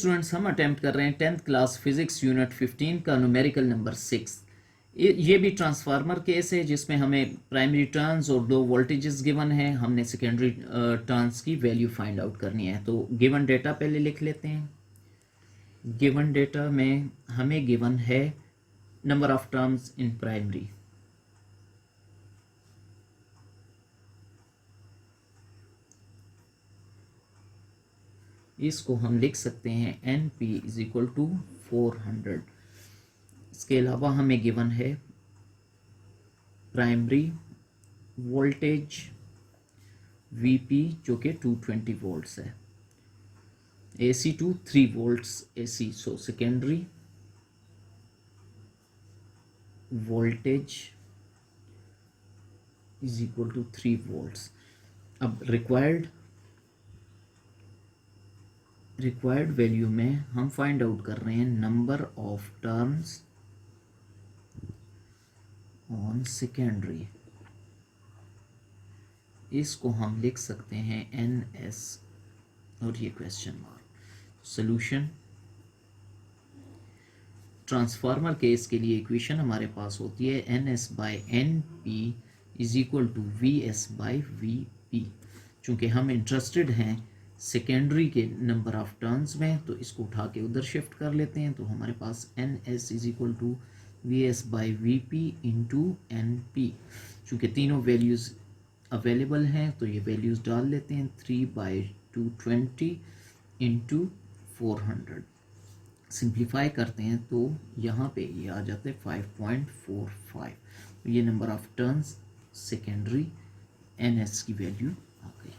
Students, हम attempt कर रहे हैं 10th क्लास फिजिक्स यूनिट 15 का न्यूमेरिकल नंबर 6। ये भी ट्रांसफार्मर केस है जिसमें हमें प्राइमरी टर्न्स और दो वोल्टेजेस गिवन है, हमने सेकेंडरी टर्न्स की वैल्यू फाइंड आउट करनी है। तो गिवन डेटा पहले लिख लेते हैं। गिवन डेटा में हमें गिवन है number of terms in primary, इसको हम लिख सकते हैं NP इज इक्वल टू 400। इसके अलावा हमें गिवन है प्राइमरी वोल्टेज VP जो कि 220 वोल्ट्स है, AC to 3 volts AC। So secondary voltage is equal to 3 volts. अब रिक्वायर्ड वैल्यू में हम फाइंड आउट कर रहे हैं number of turns on secondary, इसको हम लिख सकते हैं NS और ये question mark. Solution, transformer case के लिए इक्वेशन हमारे पास होती है NS by NP is equal to VS by VP। चूँकि हम इंटरेस्टेड हैं सेकेंडरी के नंबर ऑफ टर्न्स में, तो इसको उठा के उधर शिफ्ट कर लेते हैं। तो हमारे पास NS is equal to VS by VP into NP। चूँकि तीनों वैल्यूज़ अवेलेबल हैं तो ये वैल्यूज़ डाल लेते हैं। 3/220 इंटू 400 सिंप्लीफाई करते हैं तो यहाँ पे ये आ जाते हैं 5.45। तो ये number of turns secondary NS की वैल्यू आ गई।